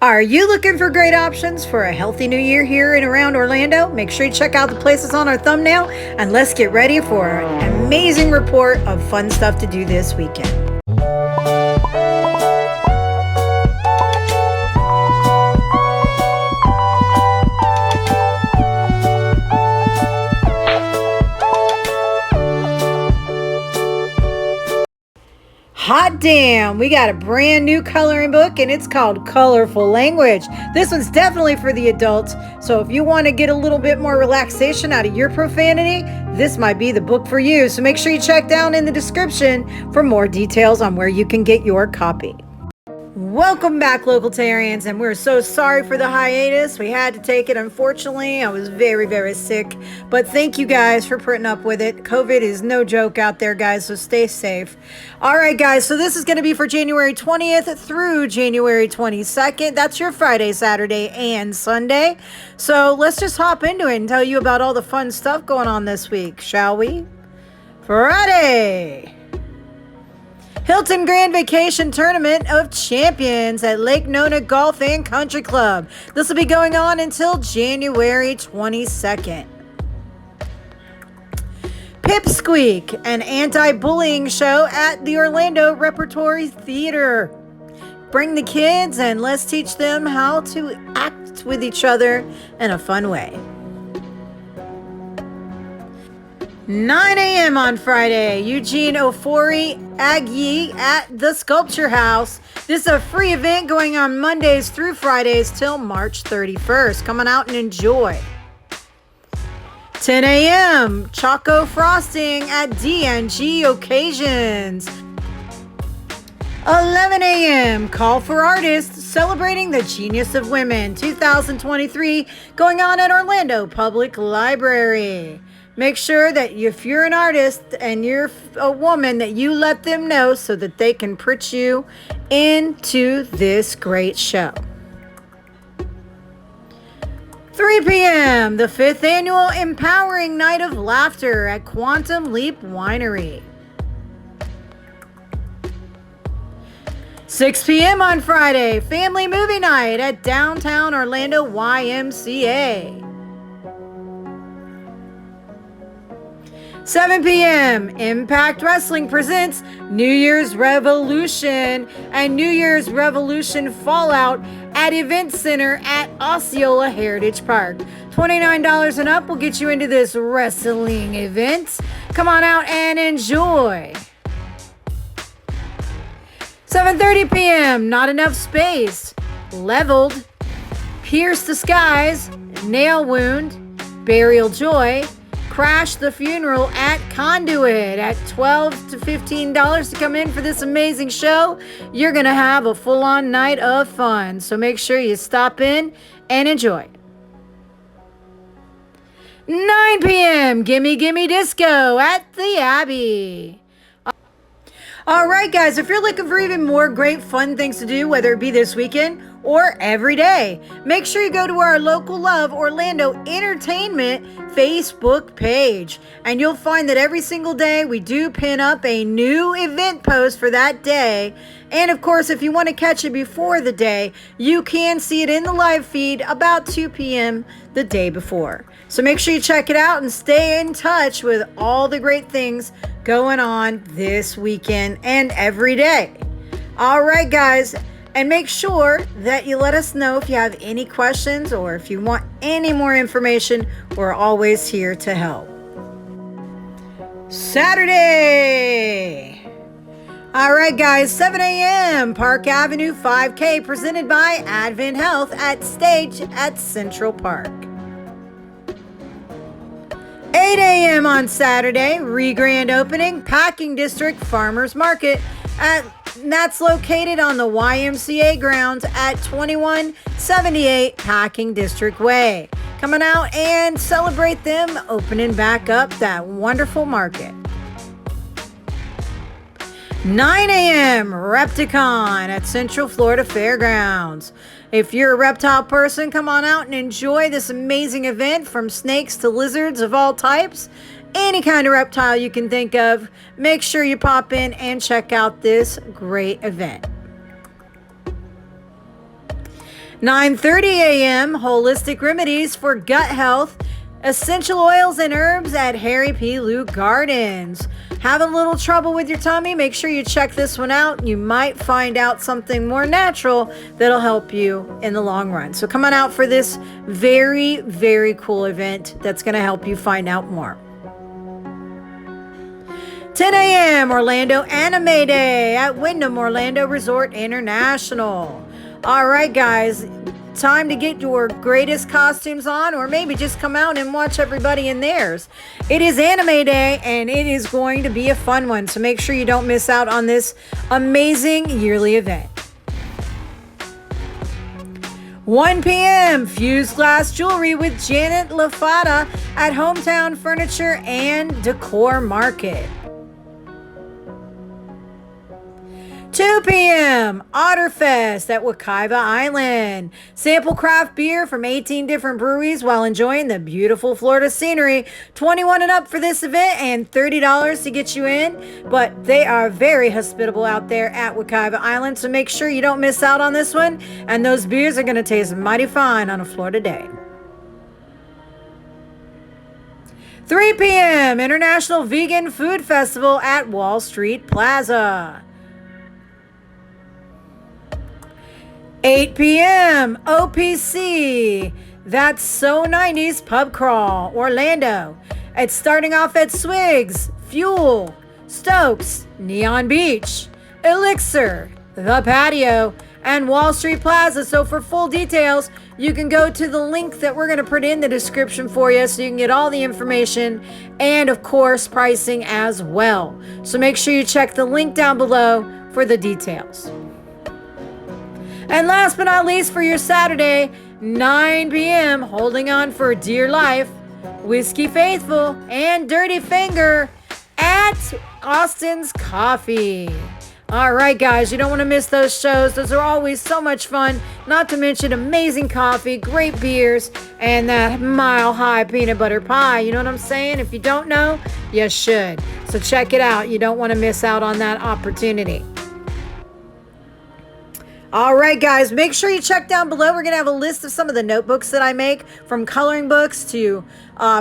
Are you looking for great options for a healthy new year here and around Orlando? Make sure you check out the places on our thumbnail and let's get ready for an amazing report of fun stuff to do this weekend. Hot damn, we got a brand new coloring book and it's called Colorful Language. This one's definitely for the adults, so if you want to get a little bit more relaxation out of your profanity, this might be the book for you. So make sure you check down in the description for more details on where you can get your copy. Welcome back, Localtarians, and we're so sorry for the hiatus. We had to take it, unfortunately. I was very, very sick, but thank you guys for putting up with it. COVID is no joke out there, guys, so stay safe. All right, guys, so this is going to be for January 20th through January 22nd. That's your Friday, Saturday, and Sunday. So let's just hop into it and tell you about all the fun stuff going on this week, shall we? Friday. Hilton Grand Vacation Tournament of Champions at Lake Nona Golf and Country Club. This will be going on until January 22nd. Pipsqueak, an anti-bullying show at the Orlando Repertory Theater. Bring the kids and let's teach them how to act with each other in a fun way. 9 a.m. on Friday, Eugene Ofori Aggie at the Sculpture House. This is a free event going on Mondays through Fridays till March 31st. Come on out and enjoy. 10 a.m. Choco Frosting at DNG Occasions. 11 a.m. Call for Artists celebrating the genius of women 2023 going on at Orlando Public Library. Make sure that if you're an artist and you're a woman that you let them know so that they can put you into this great show. 3 p.m. The 5th Annual Empowering Night of Laughter at Quantum Leap Winery. 6 p.m. on Friday, Family Movie Night at Downtown Orlando YMCA. 7 p.m. Impact Wrestling presents New Year's Revolution and New Year's Revolution Fallout at Event Center at Osceola Heritage Park. $29 and up will get you into this wrestling event. Come on out and enjoy. 7:30 p.m. Not Enough Space. Leveled. Pierce the Skies. Nail Wound. Burial Joy. Crash the Funeral at Conduit at $12 to $15 to come in for this amazing show. You're going to have a full-on night of fun, so make sure you stop in and enjoy. 9 p.m. Gimme Gimme Disco at the Abbey. All right, guys, if you're looking for even more great fun things to do, whether it be this weekend or every day, make sure you go to our Local Love Orlando Entertainment Facebook page, and you'll find that every single day we do pin up a new event post for that day. And of course, if you want to catch it before the day, you can see it in the live feed about 2 p.m. the day before. So make sure you check it out and stay in touch with all the great things going on this weekend and every day. All right, guys, and make sure that you let us know if you have any questions or if you want any more information. We're always here to help. Saturday. All right, guys, 7 a.m. Park Avenue 5K presented by Advent Health at Stage at Central Park. 8 a.m. on Saturday, re-grand opening, Packing District Farmers Market. That's located on the YMCA grounds at 2178 Packing District Way. Coming out and celebrate them opening back up that wonderful market. 9 a.m. Repticon at Central Florida Fairgrounds. If you're a reptile person, come on out and enjoy this amazing event, from snakes to lizards of all types. Any kind of reptile you can think of. Make sure you pop in and check out this great event. 9:30 a.m. Holistic Remedies for Gut Health, Essential Oils and Herbs at Harry P. Luke Gardens. Having a little trouble with your tummy? Make sure you check this one out. You might find out something more natural that'll help you in the long run. So come on out for this very, very cool event that's going to help you find out more. 10 a.m. Orlando Anime Day at Wyndham Orlando Resort International. All right, guys, time to get your greatest costumes on, or maybe just come out and watch everybody in theirs. It is Anime Day, and it is going to be a fun one, so make sure you don't miss out on this amazing yearly event. 1 p.m. Fused Glass Jewelry with Janet LaFata at Hometown Furniture and Decor Market. 2 p.m. Otterfest at Wekiva Island. Sample craft beer from 18 different breweries while enjoying the beautiful Florida scenery. 21 and up for this event and $30 to get you in. But they are very hospitable out there at Wekiva Island, so make sure you don't miss out on this one. And those beers are going to taste mighty fine on a Florida day. 3 p.m. International Vegan Food Festival at Wall Street Plaza. 8 p.m. OPC. That's So 90s Pub Crawl, Orlando. It's starting off at Swigs, Fuel, Stokes, Neon Beach, Elixir, The Patio, and Wall Street Plaza. So for full details, you can go to the link that we're going to put in the description for you so you can get all the information and, of course, pricing as well. So make sure you check the link down below for the details. And last but not least, for your Saturday, 9 p.m., Holding On for Dear Life, Whiskey Faithful, and Dirty Finger at Austin's Coffee. All right, guys, you don't want to miss those shows. Those are always so much fun, not to mention amazing coffee, great beers, and that mile-high peanut butter pie. You know what I'm saying? If you don't know, you should. So check it out. You don't want to miss out on that opportunity. All right, guys, make sure you check down below. We're going to have a list of some of the notebooks that I make, from coloring books to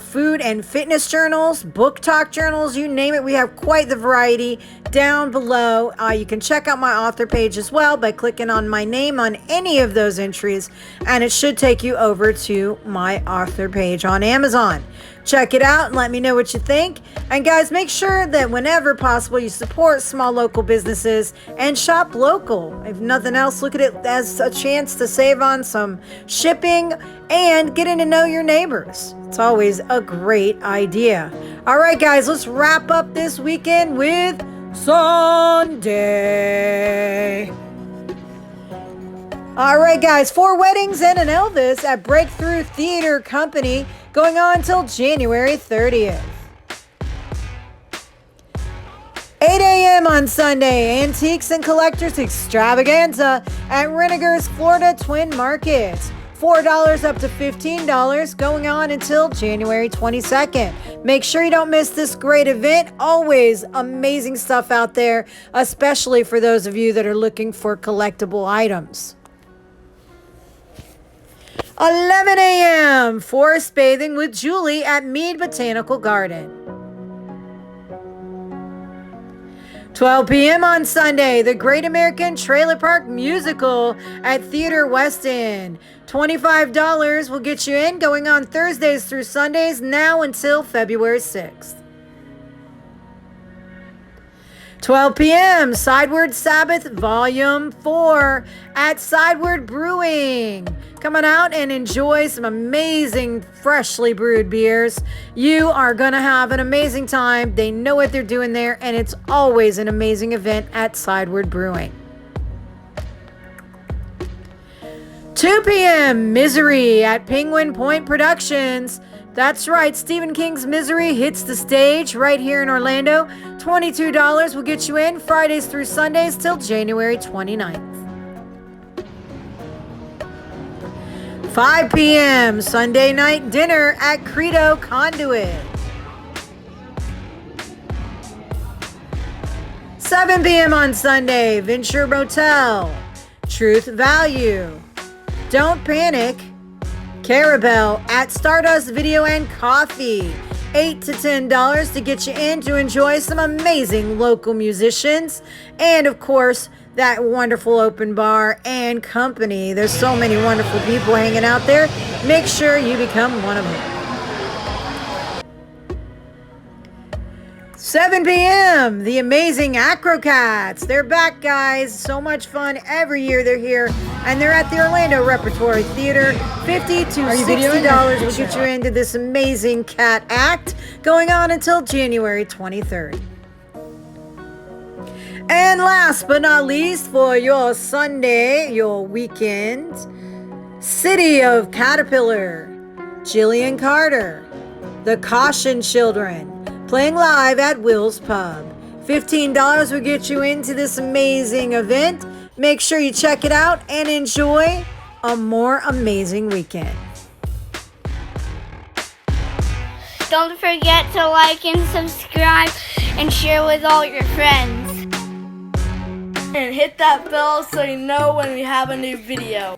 food and fitness journals, book talk journals, you name it. We have quite the variety down below. You can check out my author page as well by clicking on my name on any of those entries, and it should take you over to my author page on Amazon. Check it out and let me know what you think. And guys, make sure that whenever possible, you support small local businesses and shop local. If nothing else, look at it as a chance to save on some shipping and getting to know your neighbors. It's always a great idea. All right, guys, let's wrap up this weekend with Sunday. All right, guys, 4 weddings and an Elvis at Breakthrough Theater Company, going on until January 30th. 8 a.m. on Sunday, Antiques and Collectors Extravaganza at Renegers Florida Twin Markets. $4 up to $15, going on until January 22nd. Make sure you don't miss this great event. Always amazing stuff out there, especially for those of you that are looking for collectible items. 11 a.m. Forest Bathing with Julie at Mead Botanical Garden. 12 p.m. on Sunday, The Great American Trailer Park Musical at Theater West End. $25 will get you in, going on Thursdays through Sundays, now until February 6th. 12 p.m. Sideward Sabbath Volume 4 at Sideward Brewing. Come on out and enjoy some amazing freshly brewed beers. You are going to have an amazing time. They know what they're doing there, and it's always an amazing event at Sideward Brewing. 2 p.m. Misery at Penguin Point Productions. That's right, Stephen King's Misery hits the stage right here in Orlando. $22 will get you in Fridays through Sundays till January 29th. 5 p.m. Sunday night dinner at Credo Conduit. 7 p.m. on Sunday, Venture Motel, Truth Value. Don't panic. Carabelle at Stardust Video and Coffee. $8 to $10 to get you in to enjoy some amazing local musicians. And of course, that wonderful open bar and company. There's so many wonderful people hanging out there. Make sure you become one of them. 7 p.m. The amazing Acrocats. They're back, guys. So much fun. Every year they're here. And they're at the Orlando Repertory Theater. $50 to $60 will get you into this amazing cat act going on until January 23rd. And last but not least, for your Sunday, your weekend, City of Caterpillar, Jillian Carter, The Caution Children, playing live at Will's Pub. $15 will get you into this amazing event. Make sure you check it out and enjoy a more amazing weekend. Don't forget to like and subscribe and share with all your friends. And hit that bell so you know when we have a new video.